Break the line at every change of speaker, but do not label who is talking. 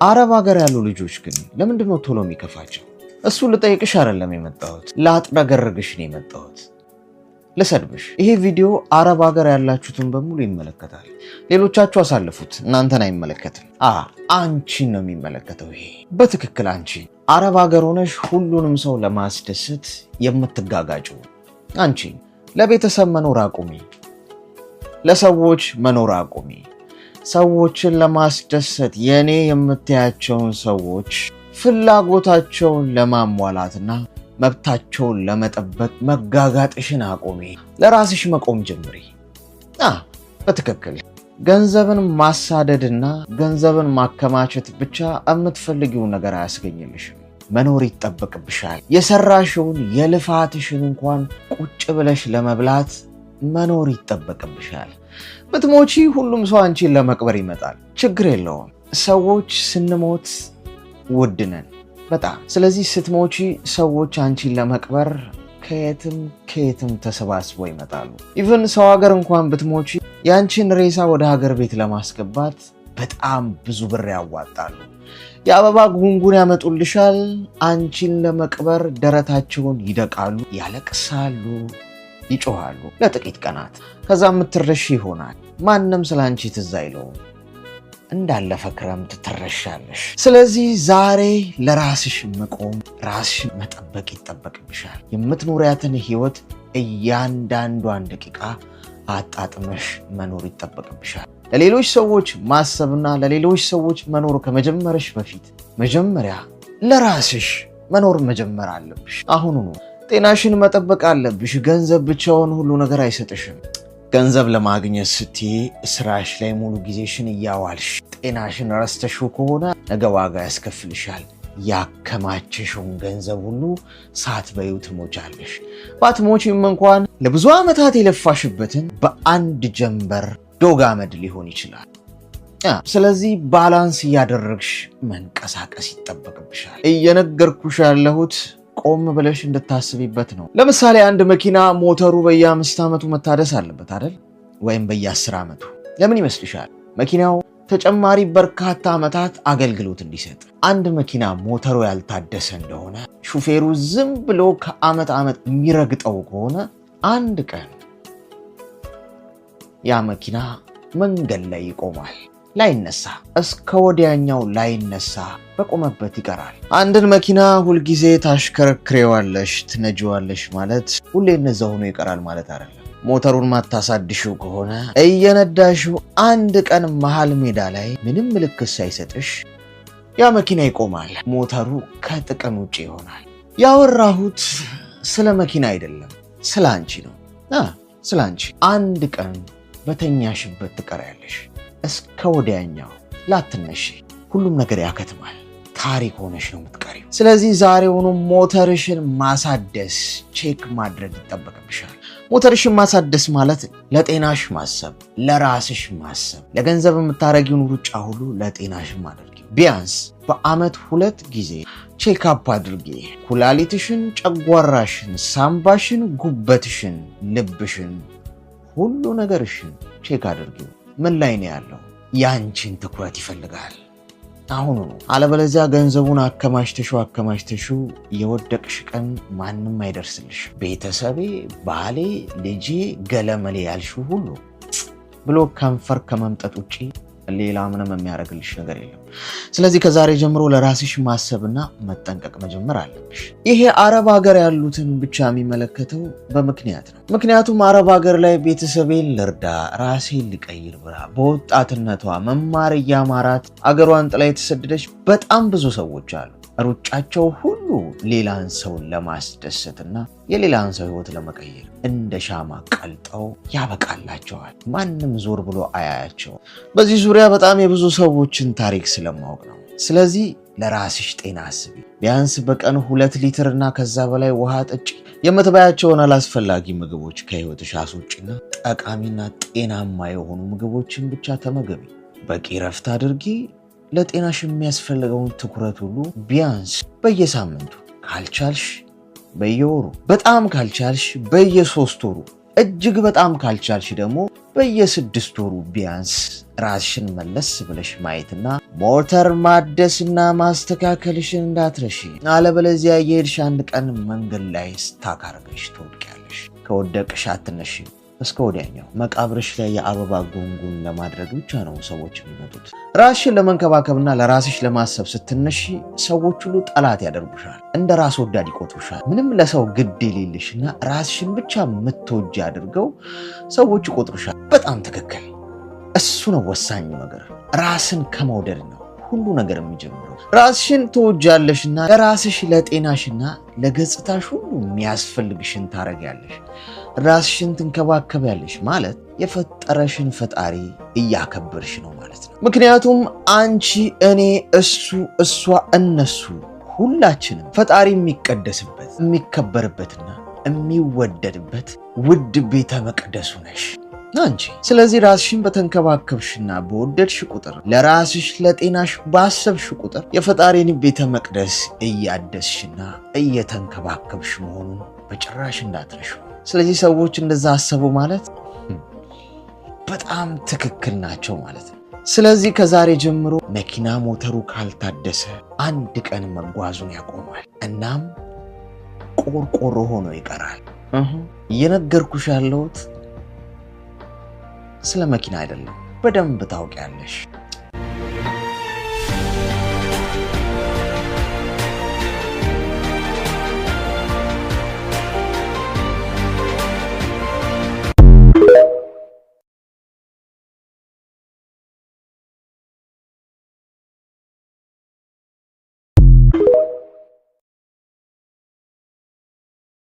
አረብ ሀገር ያሉ ልጆች ግን ለምንድነው ቶሎ የሚከፋቸው? እሱ ልጠይቅሽ አይደለም የመጣሁት፣ ላጥረገርግሽ ነው የመጣሁት፣ ልሰድብሽ። ይሄ ቪዲዮ አረብ ሀገር ያላችሁትን በሙሉ ይመለከታል። ሌሎቻችሁ አሳልፉት፣ እናንተን አይመለከትም። አንቺን ነው የሚመለከተው። ይሄ በትክክል አንቺ አረብ ሀገር ሆነሽ ሁሉንም ሰው ለማስደሰት የምትጋጋጩ አንቺ ለቤተሰብ መኖር አቁሚ፣ ለሰዎች መኖር አቁሚ። ሰዎችን ለማስደሰት የኔ የምትያቸውን ሰዎች ፍላጎታቸውን ለማሟላትና መብታቸውን ለመጠበቅ መጋጋጥሽን አቁሚ። ለራስሽ መቆም ጀምሪ። በትክክል ገንዘብን ማሳደድና ገንዘብን ማከማቸት ብቻ የምትፈልጊው ነገር አያስገኝልሽም። መኖር ይጠበቅብሻል። የሰራሽውን የልፋትሽን እንኳን ቁጭ ብለሽ ለመብላት መኖር ይጠበቅብሻል። ብትሞቺ ሁሉም ሰው አንቺን ለመቅበር ይመጣል። ችግር የለውም። ሰዎች ስንሞት ውድ ነን በጣም። ስለዚህ ስትሞቺ ሰዎች አንቺን ለመቅበር ከየትም ተሰባስበው ይመጣሉ። ኢቭን ሰው ሀገር እንኳን ብትሞቺ የአንቺን ሬሳ ወደ ሀገር ቤት ለማስገባት በጣም ብዙ ብር ያዋጣሉ። የአበባ ጉንጉን ያመጡልሻል። አንቺን ለመቅበር ደረታቸውን ይደቃሉ፣ ያለቅሳሉ፣ ይጮሃሉ ለጥቂት ቀናት። ከዛ የምትረሺ ይሆናል። ማንም ስለ አንቺ ትዝ አይለውም። እንዳለፈ ክረምት ትረሻለሽ። ስለዚህ ዛሬ ለራስሽ መቆም፣ ራስሽን መጠበቅ ይጠበቅብሻል። የምትኖሪያትን ህይወት እያንዳንዷን ደቂቃ አጣጥመሽ መኖር ይጠበቅብሻል። ለሌሎች ሰዎች ማሰብና ለሌሎች ሰዎች መኖር ከመጀመርሽ በፊት መጀመሪያ ለራስሽ መኖር መጀመር አለብሽ። አሁኑኑ ጤናሽን መጠበቅ አለብሽ። ገንዘብ ብቻውን ሁሉ ነገር አይሰጥሽም። ገንዘብ ለማግኘት ስትይ ስራሽ ላይ ሙሉ ጊዜሽን እያዋልሽ ጤናሽን ረስተሽው ከሆነ ነገ ዋጋ ያስከፍልሻል። ያከማቸሽውን ገንዘብ ሁሉ ሳትበዩ ትሞቻለሽ። ባትሞቺም እንኳን ለብዙ ዓመታት የለፋሽበትን በአንድ ጀንበር ዶግ አመድ ሊሆን ይችላል። ስለዚህ ባላንስ እያደረግሽ መንቀሳቀስ ይጠበቅብሻል። እየነገርኩሽ ያለሁት ቆም ብለሽ እንድታስቢበት ነው። ለምሳሌ አንድ መኪና ሞተሩ በየ5 ዓመቱ መታደስ አለበት አይደል? ወይም በየ10 ዓመቱ። ለምን ይመስልሻል? መኪናው ተጨማሪ በርካታ ዓመታት አገልግሎት እንዲሰጥ። አንድ መኪና ሞተሩ ያልታደሰ እንደሆነ ሹፌሩ ዝም ብሎ ከዓመት ዓመት የሚረግጠው ከሆነ አንድ ቀን ያ መኪና መንገድ ላይ ይቆማል። ላይነሳ፣ እስከ ወዲያኛው ላይነሳ በቆመበት ይቀራል። አንድን መኪና ሁልጊዜ ታሽከረክሬዋለሽ፣ ትነጂዋለሽ ማለት ሁሌ እነዛ ሆኖ ይቀራል ማለት አይደለም። ሞተሩን ማታሳድሽው ከሆነ እየነዳሽው አንድ ቀን መሃል ሜዳ ላይ ምንም ምልክት ሳይሰጥሽ ያ መኪና ይቆማል። ሞተሩ ከጥቅም ውጭ ይሆናል። ያወራሁት ስለ መኪና አይደለም፣ ስለ አንቺ ነው። ስለ አንቺ አንድ ቀን በተኛሽበት ትቀሪያለሽ። እስከ ወዲያኛው ላትነሺ፣ ሁሉም ነገር ያከትማል። ታሪክ ሆነሽ ነው የምትቀሪው። ስለዚህ ዛሬውኑ ሞተርሽን ማሳደስ፣ ቼክ ማድረግ ይጠበቅብሻል። ሞተርሽን ማሳደስ ማለት ለጤናሽ ማሰብ፣ ለራስሽ ማሰብ። ለገንዘብ የምታረጊውን ሩጫ ሁሉ ለጤናሽ ማድረግ። ቢያንስ በአመት 2 ጊዜ ቼክአፕ አድርጊ። ኩላሊትሽን፣ ጨጓራሽን፣ ሳምባሽን፣ ጉበትሽን፣ ልብሽን፣ ሁሉ ነገርሽን ቼክ አድርጊው። ምን ላይ ነው ያለው? ያንቺን ትኩረት ይፈልጋል አሁኑ ነው። አለበለዚያ ገንዘቡን አከማችተሽው የወደቅሽ ቀን ማንም አይደርስልሽ። ቤተሰቤ፣ ባሌ፣ ልጄ፣ ገለመሌ ያልሽው ሁሉ ብሎ ከንፈር ከመምጠጥ ውጪ ሌላ ምንም የሚያደርግልሽ ነገር የለም። ስለዚህ ከዛሬ ጀምሮ ለራስሽ ማሰብና መጠንቀቅ መጀመር አለብሽ። ይሄ አረብ ሀገር ያሉትን ብቻ የሚመለከተው በምክንያት ነው። ምክንያቱም አረብ ሀገር ላይ ቤተሰቤን ልርዳ፣ ራሴን ልቀይር ብላ በወጣትነቷ መማር እያማራት አገሯን ጥላ የተሰደደች በጣም ብዙ ሰዎች አሉ። ሩጫቸው ሁሉ ሌላን ሰውን ለማስደሰትና የሌላን ሰው ህይወት ለመቀየር እንደ ሻማ ቀልጠው ያበቃላቸዋል። ማንም ዞር ብሎ አያያቸው። በዚህ ዙሪያ በጣም የብዙ ሰዎችን ታሪክ ስለማወቅ ነው። ስለዚህ ለራስሽ ጤና አስቢ። ቢያንስ በቀን 2 ሊትር እና ከዛ በላይ ውሃ ጠጪ። የምትበያቸውን አላስፈላጊ ምግቦች ከህይወትሽ አስወጪና ጠቃሚና ጤናማ የሆኑ ምግቦችን ብቻ ተመገቢ። በቂ ረፍት አድርጊ። ለጤናሽ የሚያስፈልገውን ትኩረት ሁሉ ቢያንስ በየሳምንቱ፣ ካልቻልሽ በየወሩ፣ በጣም ካልቻልሽ በየ3 ወሩ፣ እጅግ በጣም ካልቻልሽ ደግሞ በየ6 ወሩ ቢያንስ ራስሽን መለስ ብለሽ ማየትና ሞተር ማደስና ማስተካከልሽን እንዳትረሺ። አለበለዚያ የሄድሽ አንድ ቀን መንገድ ላይ ስታክ አድርገሽ ትወድቂያለሽ። ከወደቅሽ አትነሺ። እስከ ወዲያኛው መቃብርሽ ላይ የአበባ ጉንጉን ለማድረግ ብቻ ነው ሰዎች የሚመጡት። ራስሽን ለመንከባከብና ለራስሽ ለማሰብ ስትነሺ ሰዎች ሁሉ ጠላት ያደርጉሻል፣ እንደ ራስ ወዳድ ይቆጥሩሻል። ምንም ለሰው ግድ የሌለሽና ራስሽን ብቻ የምትወጂ አድርገው ሰዎች ይቆጥሩሻል። በጣም ትክክል። እሱ ነው ወሳኙ ነገር። ራስን ከመውደድ ነው ሁሉ ነገር የሚጀምረው። ራስሽን ትወጃለሽና ለራስሽ ለጤናሽና ለገጽታሽ ሁሉ የሚያስፈልግሽን ታረጊያለሽ። ራስሽን ትንከባከቢያለሽ ማለት የፈጠረሽን ፈጣሪ እያከበርሽ ነው ማለት ነው። ምክንያቱም አንቺ፣ እኔ፣ እሱ፣ እሷ፣ እነሱ ሁላችንም ፈጣሪ የሚቀደስበት የሚከበርበትና የሚወደድበት ውድ ቤተ መቅደሱ ነሽ አንቺ። ስለዚህ ራስሽን በተንከባከብሽና በወደድሽ ቁጥር ለራስሽ ለጤናሽ ባሰብሽ ቁጥር የፈጣሪን ቤተ መቅደስ እያደስሽና እየተንከባከብሽ መሆኑን በጭራሽ እንዳትረሹ። ስለዚህ ሰዎች እንደዛ አሰቡ ማለት በጣም ትክክል ናቸው ማለት ነው። ስለዚህ ከዛሬ ጀምሮ መኪና ሞተሩ ካልታደሰ አንድ ቀን መጓዙን ያቆማል። እናም ቆርቆሮ ሆኖ ይቀራል። እየነገርኩሽ ያለሁት ስለ መኪና አይደለም። በደንብ ታውቂያለሽ።